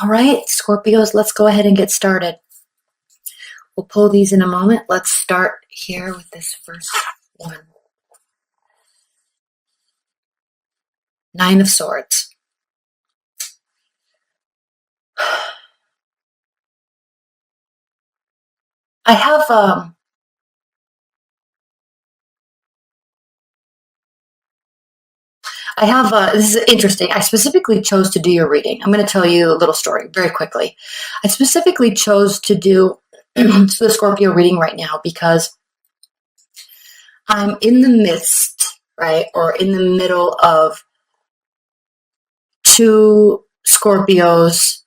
All right, Scorpios, let's go ahead and get started. We'll pull these in a moment. Let's start here with this first one. Nine of Swords. I have, this is interesting. I specifically chose to do your reading. I'm going to tell you a little story very quickly. I specifically chose to do the Scorpio reading right now because I'm in the midst, right, or in the middle of two Scorpios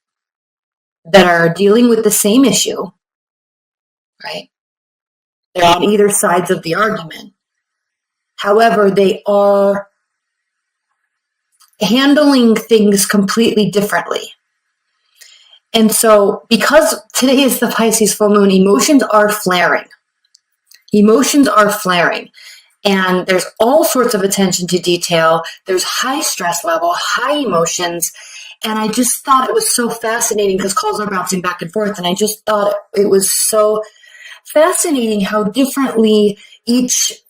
that are dealing with the same issue, right? They're on either sides of the argument. However, they are handling things completely differently. And so, because today is the Pisces full moon, emotions are flaring. Emotions are flaring. And there's all sorts of attention to detail. There's high stress level, high emotions. And I just thought it was so fascinating because calls are bouncing back and forth. And I just thought it was so fascinating how differently each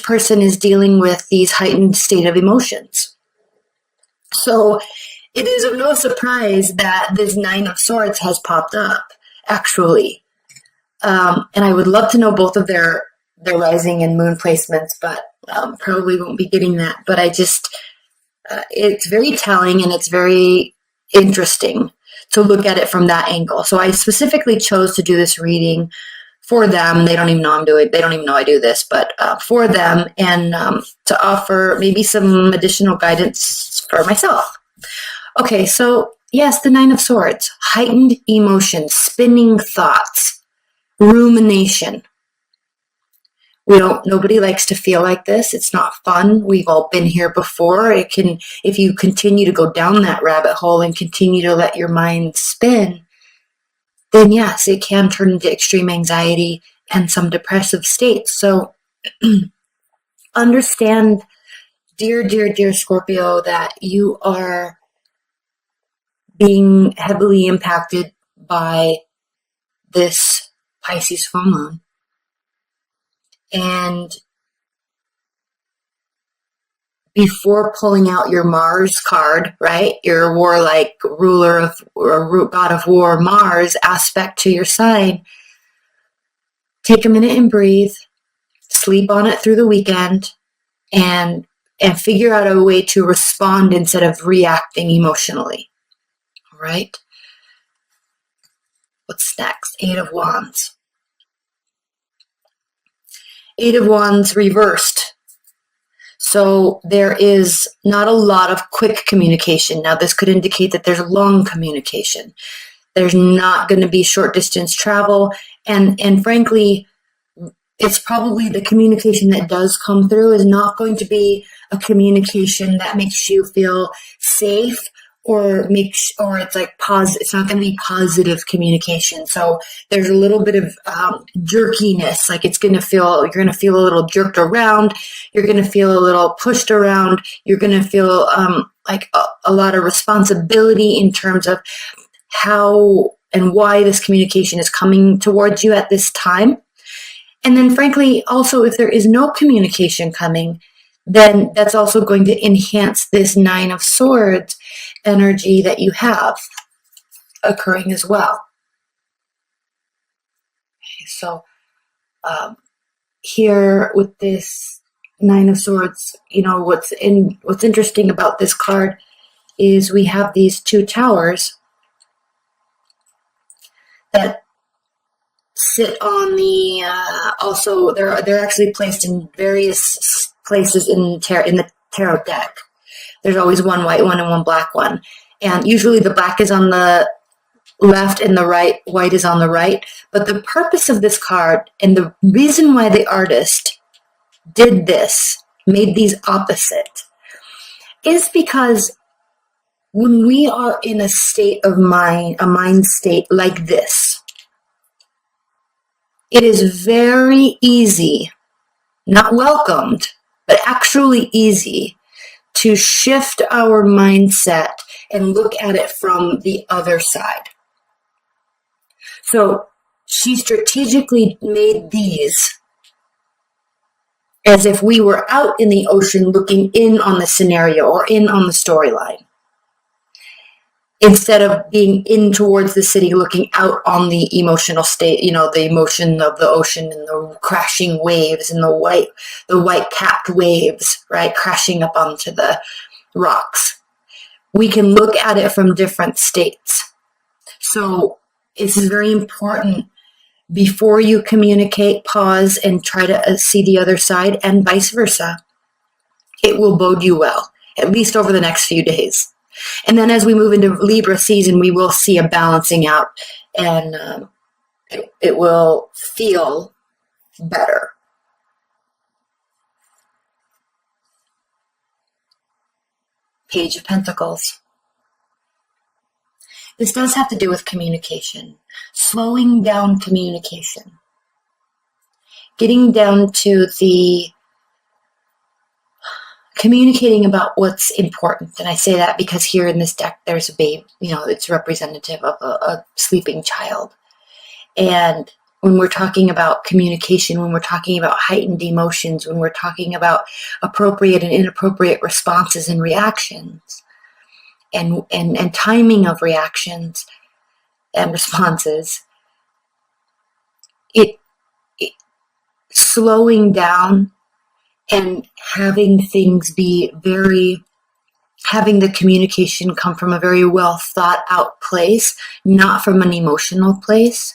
person is dealing with these heightened state of emotions. So it is of no surprise that this Nine of Swords has popped up, actually. And I would love to know both of their rising and moon placements, but probably won't be getting that. But I just, it's very telling and it's very interesting to look at it from that angle. So I specifically chose to do this reading for them. They don't even know they don't even know I do this, but for them, and to offer maybe some additional guidance for myself. Okay, so yes, the Nine of Swords, heightened emotions, spinning thoughts, rumination. Nobody likes to feel like this. It's not fun. We've all been here before. If you continue to go down that rabbit hole and continue to let your mind spin, then yes, it can turn into extreme anxiety and some depressive states. So understand, dear Scorpio, that you are being heavily impacted by this Pisces full moon. And before pulling out your Mars card, right, your warlike ruler of, or god of war, Mars aspect to your sign, take a minute and breathe, sleep on it through the weekend, and figure out a way to respond instead of reacting emotionally. All right? What's next? Eight of Wands. Eight of Wands reversed. So there is not a lot of quick communication. Now, this could indicate that there's long communication. There's not going to be short distance travel. And frankly, it's probably the communication that does come through is not going to be a communication that makes you feel safe or it's like positive. It's not going to be positive communication. So there's a little bit of jerkiness. Like you're going to feel a little jerked around. You're going to feel a little pushed around. You're going to feel like a lot of responsibility in terms of how and why this communication is coming towards you at this time. And then frankly, also, if there is no communication coming, then that's also going to enhance this Nine of Swords energy that you have occurring as well. Okay, so here with this Nine of Swords, what's interesting about this card is we have these two towers that sit on the also they're actually placed in various places in the tarot deck. There's always one white one and one black one, and usually the black is on the left and the white is on the right. But the purpose of this card and the reason why the artist did this, made these opposite, is because when we are in a state of mind, a mind state like this, it is very easy, not welcomed, but actually easy to shift our mindset and look at it from the other side. So she strategically made these as if we were out in the ocean looking in on the scenario or in on the storyline, instead of being in towards the city looking out on the emotional state, the emotion of the ocean and the crashing waves and the white capped waves, right, crashing up onto the rocks. We can look at it from different states. So this is very important. Before you communicate, pause and try to see the other side, and vice versa. It will bode you well, at least over the next few days. And then as we move into Libra season, we will see a balancing out, and it will feel better. Page of Pentacles. This does have to do with communication, slowing down communication, getting down to the communicating about what's important. And I say that because here in this deck, there's a babe, it's representative of a sleeping child. And when we're talking about communication, when we're talking about heightened emotions, when we're talking about appropriate and inappropriate responses and reactions, and timing of reactions and responses, it slowing down and having things having the communication come from a very well thought out place, not from an emotional place,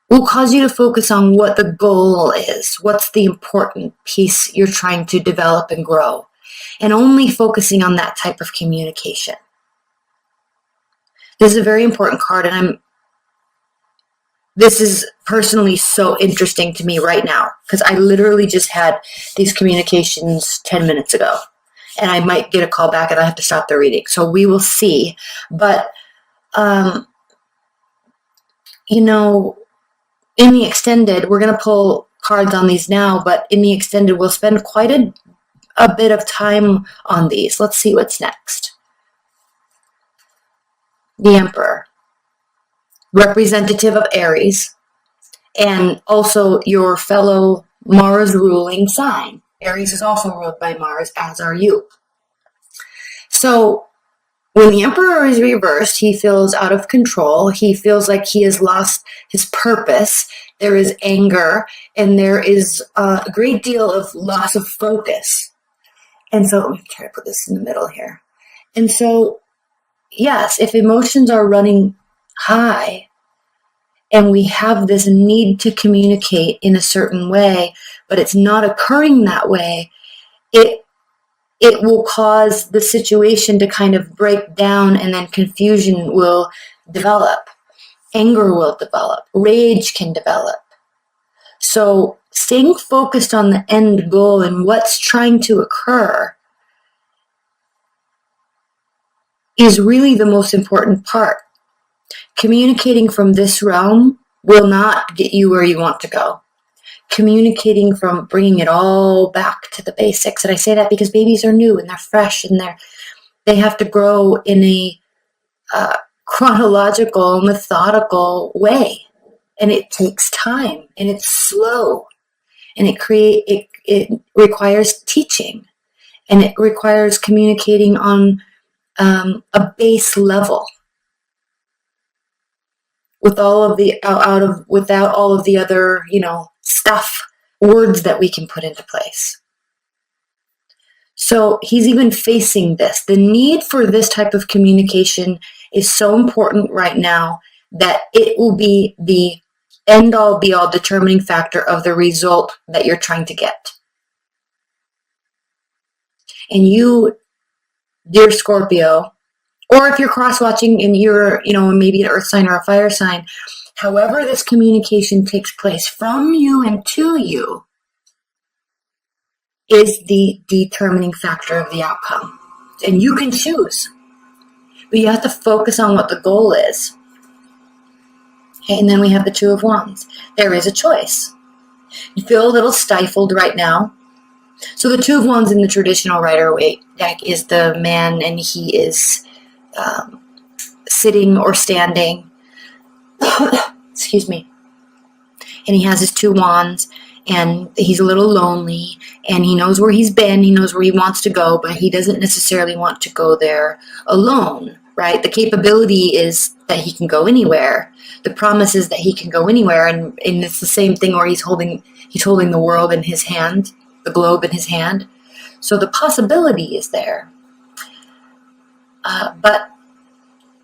will cause you to focus on what the goal is, what's the important piece you're trying to develop and grow, and only focusing on that type of communication. This is a very important card, and this is personally so interesting to me right now, because I literally just had these communications 10 minutes ago, and I might get a call back and I have to stop the reading. So we will see. But, in the extended, we're going to pull cards on these now, but in the extended, we'll spend quite a bit of time on these. Let's see what's next. The Emperor, representative of Aries, and also your fellow Mars ruling sign. Aries is also ruled by Mars, as are you. So when the Emperor is reversed, he feels out of control. He feels like he has lost his purpose. There is anger, and there is a great deal of loss of focus. And so, let me try to put this in the middle here. And so, yes, if emotions are running high, and we have this need to communicate in a certain way, but it's not occurring that way, it will cause the situation to kind of break down, and then confusion will develop. Anger will develop. Rage can develop. So staying focused on the end goal and what's trying to occur is really the most important part. Communicating from this realm will not get you where you want to go. Communicating from bringing it all back to the basics. And I say that because babies are new and they're fresh and they have to grow in a chronological, methodical way. And it takes time, and it's slow, and it requires teaching, and it requires communicating on a base level with all of the without all of the other words that we can put into place. So he's even facing this. The need for this type of communication is so important right now that it will be the end-all, be-all determining factor of the result that you're trying to get. And you, dear Scorpio, or if you're cross-watching and you're, maybe an earth sign or a fire sign, however this communication takes place from you and to you is the determining factor of the outcome. And you can choose. But you have to focus on what the goal is. Okay, and then we have the Two of Wands. There is a choice. You feel a little stifled right now. So the Two of Wands in the traditional Rider-Waite deck is the man, and he is sitting or standing. Excuse me. And he has his two wands, and he's a little lonely, and he knows where he's been, he knows where he wants to go, but he doesn't necessarily want to go there alone, right? The capability is that he can go anywhere. The promise is that he can go anywhere, and it's the same thing where he's holding the world in his hand, the globe in his hand. So the possibility is there, but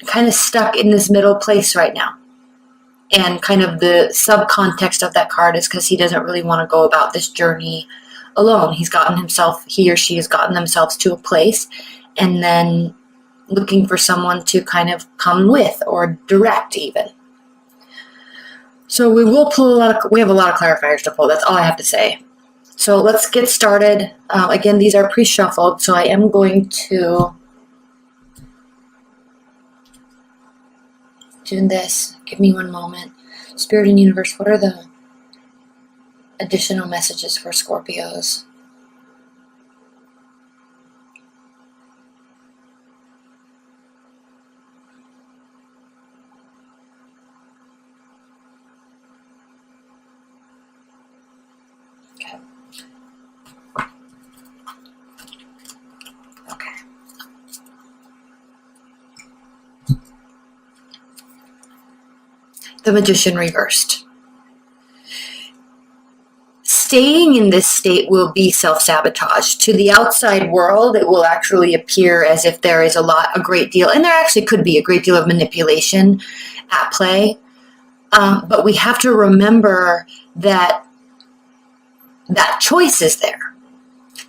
kind of stuck in this middle place right now. And kind of the subcontext of that card is because he doesn't really want to go about this journey alone. He or she has gotten themselves to a place, and then looking for someone to kind of come with or direct even. So we will pull we have a lot of clarifiers to pull. That's all I have to say. So let's get started. Again, these are pre-shuffled, so I am going to do this. Give me one moment. Spirit and universe, what are the additional messages for Scorpios? Okay. The Magician reversed. Staying in this state will be self-sabotage. To the outside world, it will actually appear as if there is a great deal, and there actually could be a great deal of manipulation at play. But we have to remember that choice is there.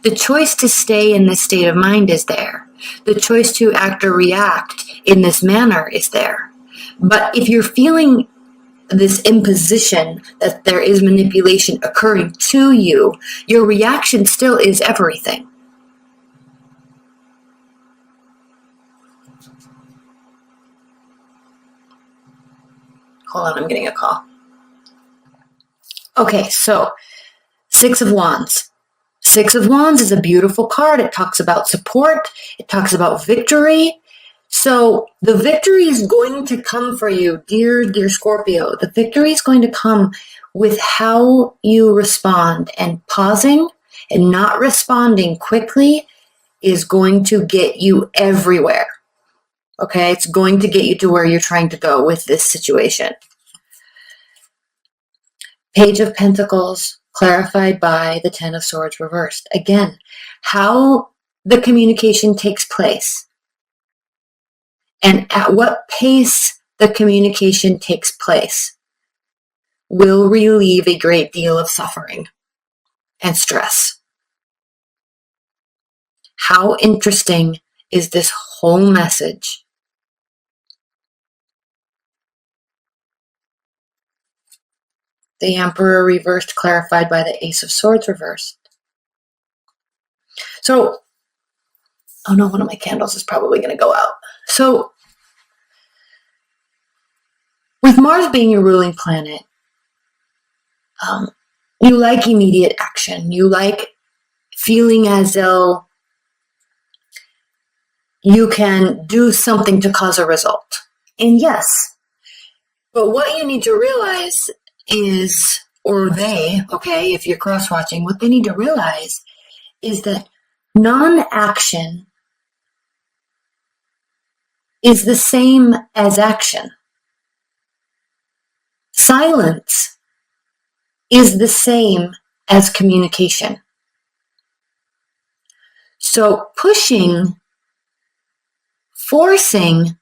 The choice to stay in this state of mind is there. The choice to act or react in this manner is there. But if you're feeling this imposition that there is manipulation occurring to you, your reaction still is everything. Hold on, I'm getting a call. Okay, so Six of Wands. Six of Wands is a beautiful card. It talks about support. It talks about victory. So the victory is going to come for you, dear Scorpio. The victory is going to come with how you respond, and pausing and not responding quickly is going to get you everywhere. Okay, it's going to get you to where you're trying to go with this situation. Page of Pentacles, clarified by the Ten of Swords reversed. Again, how the communication takes place and at what pace the communication takes place will relieve a great deal of suffering and stress. How interesting is this whole message? The Emperor reversed, clarified by the Ace of Swords reversed. So, oh no, one of my candles is probably going to go out. So, with Mars being your ruling planet, you like immediate action. You like feeling as though you can do something to cause a result. And yes, but what you need to realize is, if you're cross-watching, what they need to realize is that non-action is the same as action. Silence is the same as communication. So pushing, forcing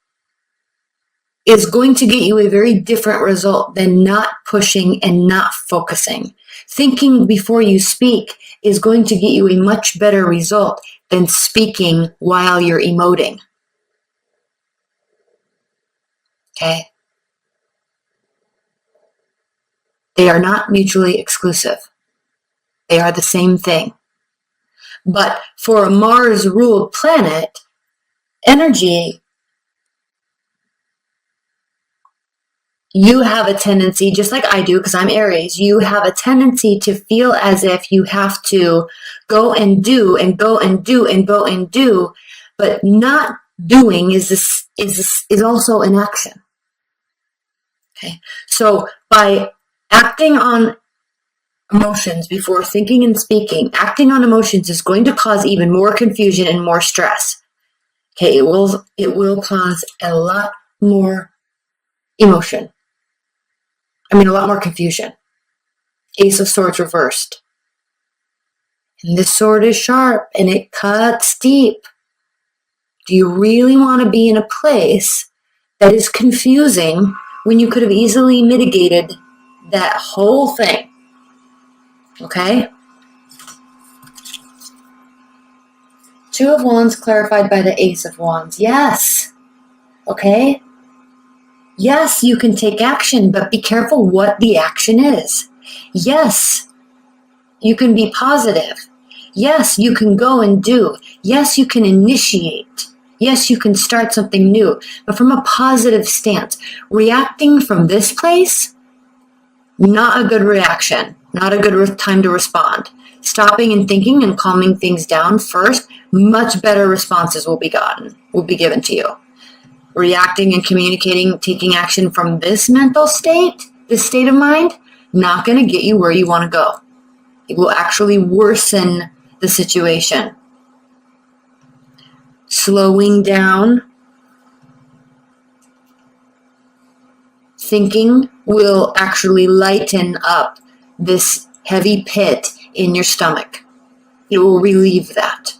is going to get you a very different result than not pushing and not focusing. Thinking before you speak is going to get you a much better result than speaking while you're emoting. Okay? They are not mutually exclusive. They are the same thing. But for a Mars-ruled planet, energy, you have a tendency, just like I do, because I'm Aries, you have a tendency to feel as if you have to go and do and go and do and go and do, but not doing is also an action. Okay, so by acting on emotions before thinking and speaking, acting on emotions is going to cause even more confusion and more stress. Okay, it will cause a lot more emotion. A lot more confusion. Ace of Swords reversed. And this sword is sharp and it cuts deep. Do you really want to be in a place that is confusing when you could have easily mitigated that whole thing? Okay? Two of Wands clarified by the Ace of Wands. Yes. Okay? Yes, you can take action, but be careful what the action is. Yes, you can be positive. Yes, you can go and do. Yes, you can initiate. Yes, you can start something new, but from a positive stance. Reacting from this place, not a good reaction, not a good time to respond. Stopping and thinking and calming things down first, much better responses will be given to you. Reacting and communicating, taking action from this mental state, this state of mind, not going to get you where you want to go. It will actually worsen the situation. Slowing down, thinking will actually lighten up this heavy pit in your stomach. It will relieve that.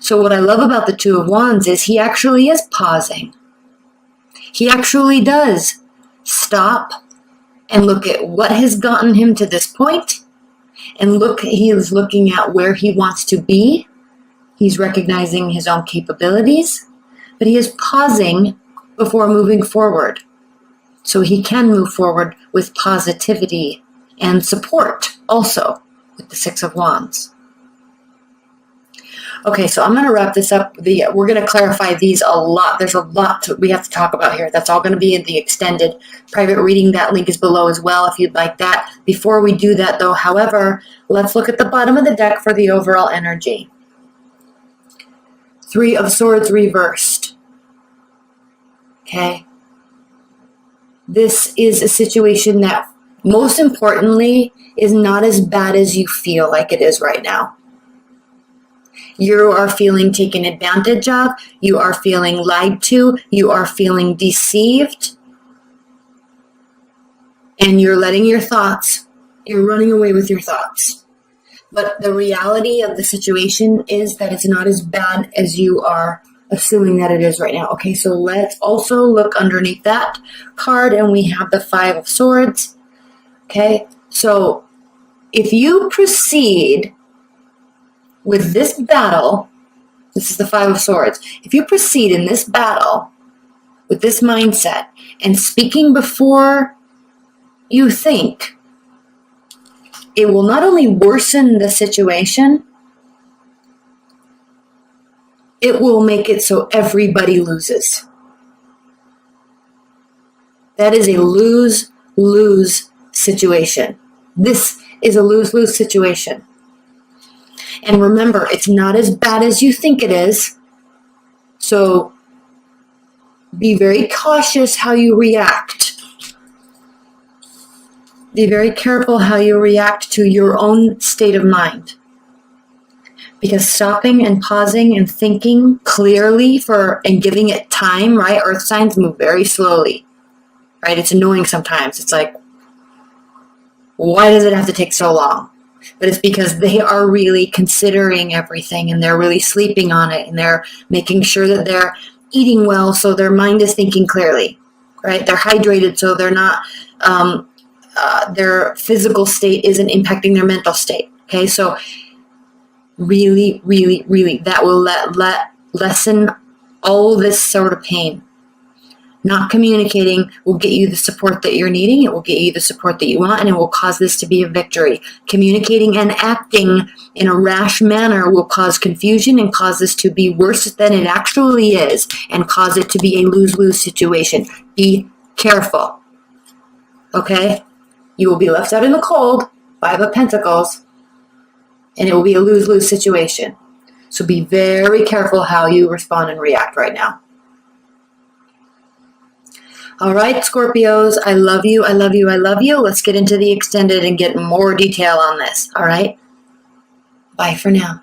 So what I love about the Two of Wands is he actually is pausing. He actually does stop and look at what has gotten him to this point, and he is looking at where he wants to be. He's recognizing his own capabilities, but he is pausing before moving forward. So he can move forward with positivity and support also with the Six of Wands. Okay, so I'm going to wrap this up. We're going to clarify these a lot. There's a lot we have to talk about here. That's all going to be in the extended private reading. That link is below as well if you'd like that. Before we do that, though, however, let's look at the bottom of the deck for the overall energy. Three of Swords reversed. Okay. This is a situation that, most importantly, is not as bad as you feel like it is right now. You are feeling taken advantage of. You are feeling lied to. You are feeling deceived. And you're letting your thoughts, you're running away with your thoughts. But the reality of the situation is that it's not as bad as you are assuming that it is right now. Okay, so let's also look underneath that card, and we have the Five of Swords. Okay, so if you proceed with this battle, this is the Five of Swords. If you proceed in this battle with this mindset and speaking before you think, it will not only worsen the situation, it will make it so everybody loses. That is a lose-lose situation. This is a lose-lose situation. And remember, it's not as bad as you think it is. So be very cautious how you react. Be very careful how you react to your own state of mind. Because stopping and pausing and thinking clearly and giving it time, right? Earth signs move very slowly, right? It's annoying sometimes. It's like, why does it have to take so long? But it's because they are really considering everything, and they're really sleeping on it, and they're making sure that they're eating well so their mind is thinking clearly, right? They're hydrated so they're not, their physical state isn't impacting their mental state. Okay, so really, really, really, that will lessen all this sort of pain. Not communicating will get you the support that you're needing. It will get you the support that you want, and it will cause this to be a victory. Communicating and acting in a rash manner will cause confusion and cause this to be worse than it actually is, and cause it to be a lose-lose situation. Be careful. Okay? You will be left out in the cold, 5 of Pentacles, and it will be a lose-lose situation. So be very careful how you respond and react right now. All right, Scorpios, I love you, I love you, I love you. Let's get into the extended and get more detail on this, all right? Bye for now.